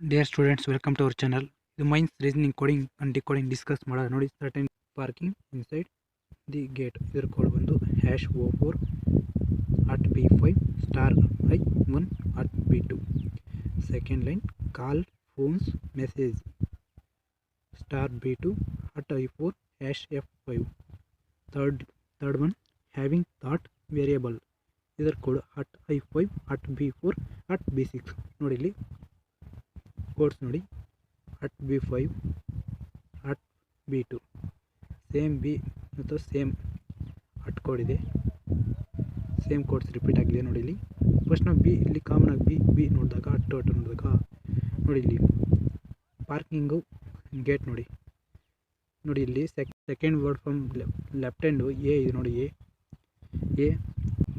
Dear students, welcome to our channel. The minds reasoning, coding and decoding discuss ಮಾಡೋದು ನೋಡಿ. Certain parking inside the gate. ಇದರ code ಬಂದು #O4 at B5 star I1 at B2. Second line, call phones message star B2 at I4 #F5. Third one, having thought variable. ಇದರ code at I5 at B4 at B6. ನೋಡಿ ಇಲ್ಲಿ codes ನೋಡಿ, at B5 at B2 same B ಮತ್ತು same at code ಇದೆ. Same codes repeat ಆಗಿದೆ ನೋಡಿ. ಇಲ್ಲಿ first ನಾವು ಬಿ, ಇಲ್ಲಿ ಕಾಮನ್ ಆಗಿ ಬಿ ನೋಡಿದಾಗ ಅಟ್ಟು ನೋಡಿದಾಗ ನೋಡಿ, ಇಲ್ಲಿ ಪಾರ್ಕಿಂಗು ಗೇಟ್ ನೋಡಿ ಇಲ್ಲಿ second word from left hand A ಇದೆ ನೋಡಿ. ಎ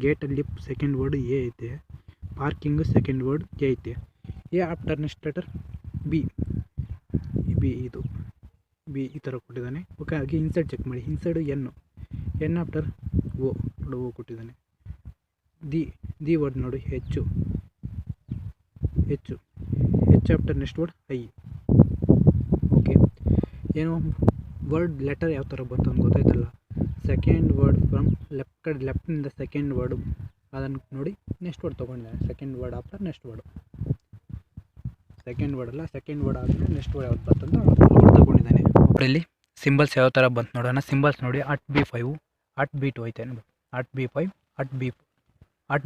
ಗೇಟಲ್ಲಿ ಸೆಕೆಂಡ್ ವರ್ಡ್ ಎ ಐತೆ, ಪಾರ್ಕಿಂಗು ಸೆಕೆಂಡ್ ವರ್ಡ್ ಎ ಐತೆ. A after next letter B ಇದು ಬಿ ಈ ಥರ ಕೊಟ್ಟಿದ್ದಾನೆ. ಓಕೆ, ಹಾಗೆ ಇನ್ಸೈಡ್ ಚೆಕ್ ಮಾಡಿ. ಇನ್ಸೈಡು ಎನ್ ಆಫ್ಟರ್ ಓ ನೋಡಿ, ಓ ಕೊಟ್ಟಿದ್ದಾನೆ. ದಿ ವರ್ಡ್ ನೋಡಿ ಹೆಚ್ಚು after next word I. Okay, ಏನು ವರ್ಡ್ ಲೆಟರ್ ಯಾವ ಥರ ಬಂತು ಅಂತ ಗೊತ್ತಾಯ್ತಲ್ಲ. ಸೆಕೆಂಡ್ ವರ್ಡ್ ಫ್ರಮ್ ಲೆಫ್ಟಿಂದ ಸೆಕೆಂಡ್ ವರ್ಡ್ ಅದನ್ನು ನೋಡಿ ನೆಕ್ಸ್ಟ್ ವರ್ಡ್ ತೊಗೊಂಡಿದ್ದಾನೆ. Second word after next word, second word ಅಲ್ಲ, ಸೆಕೆಂಡ್ ವರ್ಡ್ ಆದಮೇಲೆ ನೆಕ್ಸ್ಟ್ ವರ್ಡ್ ಯಾವ್ದು ಬಂತಂತ ಅವ್ರು ತೊಗೊಂಡಿದ್ದಾನೆ. ಇಲ್ಲಿ ಸಿಂಬಲ್ಸ್ ಯಾವ ಥರ ಬಂತು ನೋಡೋಣ. ಸಿಂಬಲ್ಸ್ ನೋಡಿ, at B5 at B2 ಐತೆ. at B5 at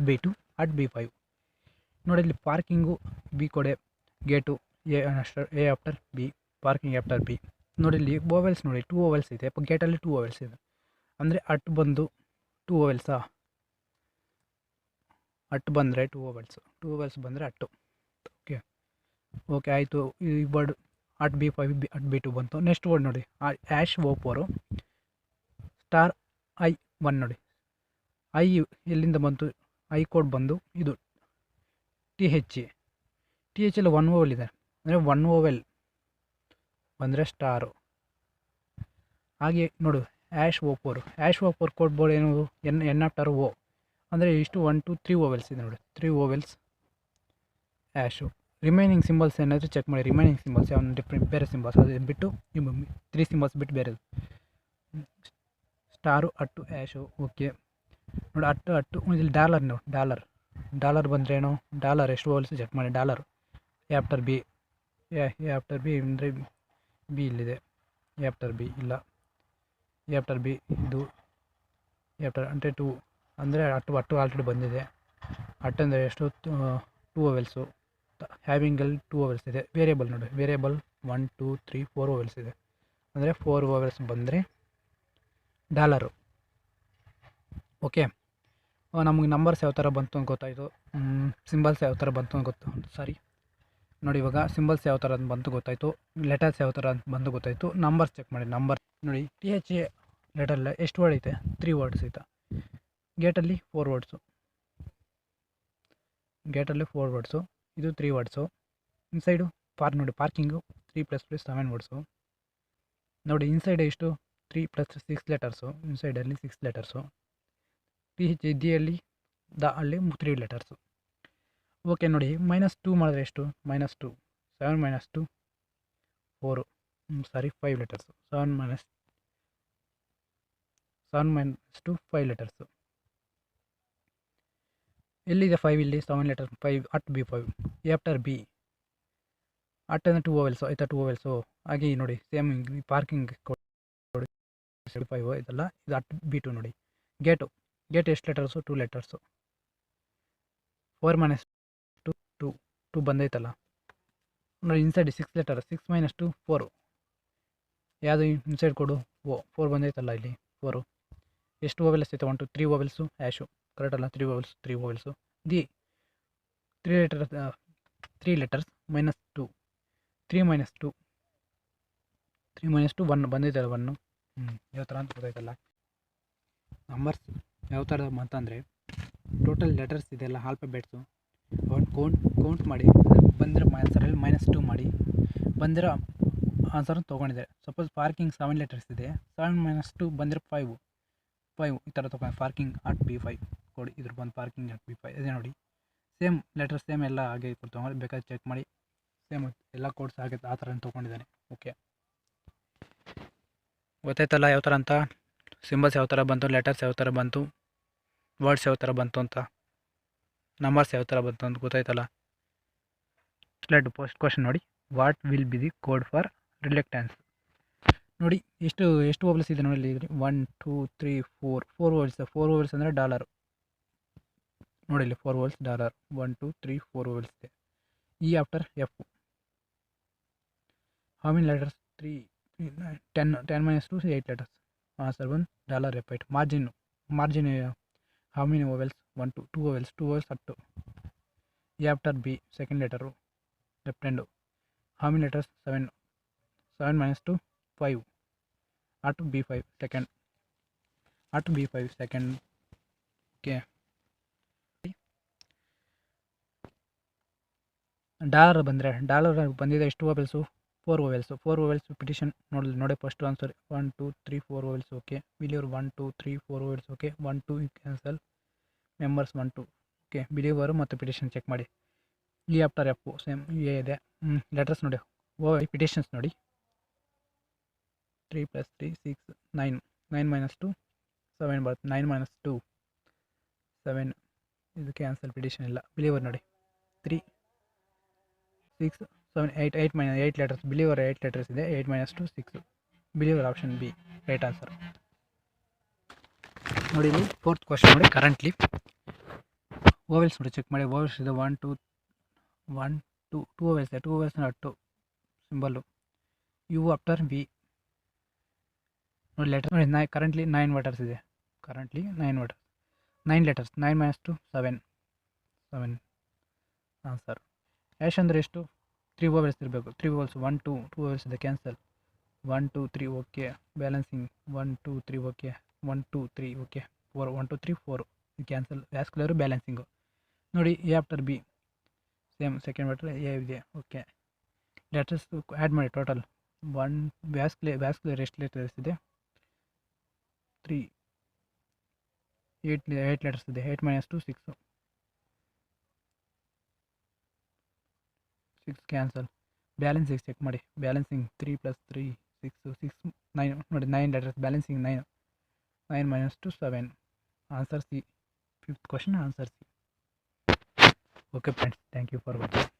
B2 at B5 ನೋಡಿ. ಇಲ್ಲಿ ಪಾರ್ಕಿಂಗು ಬಿ ಕೊಡೆ, gate A after B, parking after B. ನೋಡಿ ಇಲ್ಲಿ ಓವೆಲ್ಸ್ ನೋಡಿ, 2 ಓವೆಲ್ಸ್ ಇದೆ. ಗೇಟಲ್ಲಿ 2 ಓವೆಲ್ಸ್ ಇದೆ, ಅಂದರೆ ಅಟ್ ಬಂದು 2 ಓವೆಲ್ಸಾ. ಅಟ್ ಬಂದರೆ 2 ಓವೆಲ್ಸ್ ಬಂದರೆ ಅಟ್ಟು. ಓಕೆ ಆಯಿತು. ಈ word at B5 at B2 ಬಂತು. ನೆಕ್ಸ್ಟ್ ವರ್ಡ್ ನೋಡಿ, #O4 ಸ್ಟಾರ್ I1 ನೋಡಿ. ಐ ಎಲ್ಲಿಂದ ಬಂತು? ಐ ಕೋಡ್ ಬಂದು ಇದು ಟಿ ಎಚ್ 1 ಓವೆಲ್ ಇದೆ, ಅಂದರೆ 1 ಓವೆಲ್ ಬಂದರೆ ಸ್ಟಾರು. ಹಾಗೆ ನೋಡು #O4 ಕೋಡ್ ಬೋರ್ಡ್ ಏನು, ಎನ್ ಆಫ್ಟರ್ ಓ, ಅಂದರೆ ಇಷ್ಟು 1 2 3 ಓವೆಲ್ಸ್ ಇದೆ ನೋಡಿ. 3 ಓವೆಲ್ಸ್ #. ರಿಮೈನಿಂಗ್ ಸಿಂಬಲ್ಸ್ ಏನಾದರೂ ಚೆಕ್ ಮಾಡಿ. ರಿಮೈನಿಂಗ್ ಸಿಂಬಲ್ಸ್ ಯಾವ ಡಿಫ್ರೆಂಟ್ ಬೇರೆ ಸಿಂಬಲ್ಸ್ ಅದು ಬಿಟ್ಟು 3 ಸಿಂಬಲ್ಸ್ ಬಿಟ್ಟು ಬೇರೆದು. ಸ್ಟಾರು, ಅಟ್ಟು, #. ಓಕೆ ನೋಡಿ, ಅಟ್ಟು ಇಲ್ಲಿ ಡಾಲರ್ ನೋಡಿ. ಡಾಲರ್ ಬಂದರೆ ಏನು, ಡಾಲರ್ ಎಷ್ಟು ಓವೆಲ್ಸ್ ಚೆಕ್ ಮಾಡಿ. Dollar A after B, A after B ಅಂದರೆ ಬಿ ಇಲ್ಲಿದೆ. ಎ ಆಫ್ಟರ್ ಬಿ ಇಲ್ಲ, ಎ ಆಫ್ಟರ್ ಬಿ ಇದು ಎ ಆಫ್ಟರ್ ಅಂದರೆ 2, ಅಂದರೆ ಅಟ್ಟು ಆಲ್ರೆಡಿ ಬಂದಿದೆ. ಅಟ್ಟು ಅಂದರೆ ಎಷ್ಟು, 2 ಓವೆಲ್ಸು. ಹ್ಯಾವಿಂಗಲ್ಲಿ 2 ಓವೆಲ್ಸ್ ಇದೆ. ವೇರಿಯಬಲ್ ನೋಡಿ, ವೇರಿಯಬಲ್ 1 2 3 4 ಓವೆಲ್ಸ್ ಇದೆ, ಅಂದರೆ 4 ಓವೆಲ್ಸ್ ಬಂದರೆ ಡಾಲರು. ಓಕೆ, ನಮಗೆ ನಂಬರ್ಸ್ ಯಾವ ಥರ ಬಂತು ಅಂತ ಗೊತ್ತಾಯಿತು. ಸಿಂಬಲ್ಸ್ ಯಾವ ಥರ ಬಂತು ಅಂತ ನೋಡಿ. ಇವಾಗ ಸಿಂಬಲ್ಸ್ ಯಾವ ಥರ ಬಂತು ಗೊತ್ತಾಯಿತು, ಲೆಟರ್ಸ್ ಯಾವ ಥರ ಬಂದು ಗೊತ್ತಾಯಿತು. ನಂಬರ್ಸ್ ಚೆಕ್ ಮಾಡಿ. ನಂಬರ್ ನೋಡಿ, TH ಲೆಟರಲ್ಲಿ ಎಷ್ಟು ವರ್ಡ್ ಐತೆ? 3 ವರ್ಡ್ಸ್ ಐತೆ. ಗೇಟಲ್ಲಿ 4 ವರ್ಡ್ಸು, ಇದು 3 ವರ್ಡ್ಸು. ಇನ್ಸೈಡು ನೋಡಿ, ಪಾರ್ಕಿಂಗು 3 + 7 ವರ್ಡ್ಸು ನೋಡಿ. ಇನ್ಸೈಡ್ ಎಷ್ಟು, 3 + 6 ಲೆಟರ್ಸು. ಇನ್ಸೈಡಲ್ಲಿ 6 ಲೆಟರ್ಸು. TH ದಿಯಲ್ಲಿ ಅಲ್ಲಿ 3 ಲೆಟರ್ಸು. ಓಕೆ ನೋಡಿ, -2 ಮಾಡಿದ್ರೆ ಎಷ್ಟು, -2 7 - 2 4 5 ಲೆಟರ್ಸು. 7 - 2 5 ಲೆಟರ್ಸು. ಎಲ್ಲಿದೆ 5? ಇಲ್ಲಿ 7 letter 5 at B5. A after B, at ಅಂದರೆ 2 ಓವೆಲ್ಸು ಆಯಿತಾ, 2 ಓವೆಲ್ಸು. ಹಾಗೆ ನೋಡಿ ಸೇಮ್ ಪಾರ್ಕಿಂಗ್ 5 ಇದಲ್ಲ, ಇದು at B2 ನೋಡಿ. ಗೇಟ್ ಎಷ್ಟು ಲೆಟರ್ಸು? 2 ಲೆಟರ್ಸು. 4 - 2 ಬಂದೈತಲ್ಲ ನೋಡಿ. Inside 6 letter, 6 - 2 4. ಯಾವುದು ಇನ್ಸೈಡ್ ಕೊಡು? ಓ 4 ಬಂದೈತಲ್ಲ ಇಲ್ಲಿ 4. ಎಷ್ಟು ಓವೆಲ್ಸ್ ಐತೆ? 1 2 3 ಓವೆಲ್ಸು #. ಕರೆಕ್ಟ್ ಅಲ್ಲ, 3 ಓವೆಲ್ಸು. The 3 letters -2 3 - 2 1 ಬಂದೈತಲ್ಲ 1. ಯಾವ ಥರ ಅಂತ ಗೊತ್ತಾಯ್ತಲ್ಲ. ನಂಬರ್ಸ್ ಯಾವ ಥರ ಅಂತಂದರೆ, ಟೋಟಲ್ ಲೆಟರ್ಸ್ ಇದೆಲ್ಲ ಆಲ್ಫಾಬೆಟ್ಸು, ಅವನ್ನ ಕೌಂಟ್ ಮಾಡಿ ಬಂದರೆ ಆನ್ಸರಲ್ಲಿ -2 ಮಾಡಿ ಬಂದಿರೋ ಆನ್ಸರನ್ನು ತೊಗೊಂಡಿದ್ದಾರೆ. ಸಪೋಸ್ ಪಾರ್ಕಿಂಗ್ 7 ಲೆಟರ್ಸ್ ಇದೆ, 7 - 2 ಬಂದರೆ 5 ಈ ಥರ ತೊಗೊಂಡು ಪಾರ್ಕಿಂಗ್ at B5 ಕೊಡಿ. ಇದ್ರ ಬಂದು ಪಾರ್ಕಿಂಗ್ at B5 ಇದೆ ನೋಡಿ. ಸೇಮ್ ಲೆಟರ್ ಸೇಮ್ ಎಲ್ಲ ಹಾಗೆ ತೊಗೊಂಡು ಬೇಕಾದ್ರೆ ಚೆಕ್ ಮಾಡಿ. ಸೇಮ್ ಎಲ್ಲ ಕೋಡ್ಸ್ ಆಗುತ್ತೆ ಆ ಥರ ತೊಗೊಂಡಿದ್ದಾನೆ. ಓಕೆ, ಗೊತ್ತಾಯ್ತಲ್ಲ ಯಾವ ಥರ ಅಂತ, ಸಿಂಬಲ್ಸ್ ಯಾವ ಥರ ಬಂತು, ಲೆಟರ್ಸ್ ಯಾವ ಥರ ಬಂತು, ವರ್ಡ್ಸ್ ಯಾವ ಥರ ಬಂತು ಅಂತ, ನಂಬರ್ಸ್ ಯಾವ ಥರ ಬಂತು ಅಂತ ಗೊತ್ತಾಯ್ತಲ್ಲ. ಲೆಟ್ ಫಸ್ಟ್ ಕ್ವಶನ್ ನೋಡಿ, what will be the code for reluctance. ನೋಡಿ ಎಷ್ಟು ವೋವೆಲ್ಸ್ ಇದೆ ನೋಡಿ ಇಲ್ಲಿ 1 2 3 4 ವೋವೆಲ್ಸ್. 4 ವೋವೆಲ್ಸ್ ಅಂದರೆ ಡಾಲರ್. ನೋಡಿ ಇಲ್ಲಿ 4 ವೋವೆಲ್ಸ್ ಡಾಲರ್, 1 2 3 4 ವೋವೆಲ್ಸ್ ಇದೆ. E after F. How many letters? 3 10 minus 2 8 letters. Answer 1 $F8. Margin how many vowels? 1 2 vowels, 2 vowels at 2. A after B, second letter, left hand. How many letters? 7 minus 2 5 at B5 second, at B5 second. Okay, ಡಾಲರ್ ಬಂದಿದೆ ಎಷ್ಟು vowels? 4 vowels. 4 vowels position ನೋಡಿ first answer 1 2 3 4 vowels. Okay, ಬಿಲಿಯರ್ 1 2 3 4 vowels. Okay, 1 2 cancel. Members 1 2. Okay, ಬಿಲಿಯವರು ಮತ್ತು position check ಮಾಡಿ. E after F same A ಇದೆ. Letters ನೋಡಿ, ಪಿಟಿಷನ್ಸ್ ನೋಡಿ 3 + 3 6 9 9 minus 2 7 ಬರುತ್ತೆ. 9 minus 2 7. ಇದು ಕ್ಯಾನ್ಸಲ್, ಪಿಟಿಷನ್ ಇಲ್ಲ. ಬಿಲಿಯವರ್ ನೋಡಿ 3 6 7 8 letters. ಬಿಲಿಯವರ್ 8 letters ಇದೆ. 8 minus 2 6. ಬಿಲಿಯವರ್ ಆಪ್ಷನ್ ಬಿ ರೈಟ್ ಆನ್ಸರ್. ನೋಡಿ ಇಲ್ಲಿ ಫೋರ್ತ್ ಕ್ವಶನ್ ನೋಡಿ, ಕರೆಂಟ್ಲಿ ವೋವೆಲ್ಸ್ ನೋಡಿ ಚೆಕ್ ಮಾಡಿ. ವೋವೆಲ್ಸ್ ಇದೆ 1 2 2 ವೋವೆಲ್ಸ್ ಇದೆ. 2 ವೋವೆಲ್ಸ್ ಅಟ್ಟು ಸಿಂಬಲ್ಲು. ಯು ಆಫ್ಟರ್ ಬಿ ನೋಡಿ. ಲೆಟರ್ ನೋಡಿ ಕರೆಂಟ್ಲಿ 9 letters ಇದೆ. 9 letters. 9 minus 2 7 answer. ಆ್ಯಶ್ ಅಂದರೆ ಎಷ್ಟು? 3 ವೋವೆಲ್ಸ್ ಇರಬೇಕು. 3 ವೋವೆಲ್ಸ್ 1 2 ವೋವೆಲ್ಸ್ ಇದೆ. Cancel. 1 2 3 okay. Balancing 1 2 3 okay. 1 2 3 okay. 4 1 2 3 4 ಇದು ಕ್ಯಾನ್ಸಲ್. ವ್ಯಾಸ್ಕ್ಯುಲರು ಬ್ಯಾಲೆನ್ಸಿಂಗು ನೋಡಿ. A after B same second letter A ಇದೆ. ಓಕೆ, ಲೆಟರ್ಸ್ ಆ್ಯಡ್ ಮಾಡಿ. ಟೋಟಲ್ 1 ವ್ಯಾಸ್ಕ್ಯುಲರ್ ಎಷ್ಟು ಲೆಟರ್ಸ್ ಇದೆ? 3 8 letters ಇದೆ. 8 minus 2 6 ಕ್ಯಾನ್ಸಲ್. ಬ್ಯಾಲೆನ್ಸಿಂಗ್ ಚೆಕ್ ಮಾಡಿ. ಬ್ಯಾಲೆನ್ಸಿಂಗ್ 3 + 3 6 9 ನೋಡಿ. 9 letters balancing 9 minus 2 7. Answer C. Fifth question answer C. Okay friends, thank you for watching.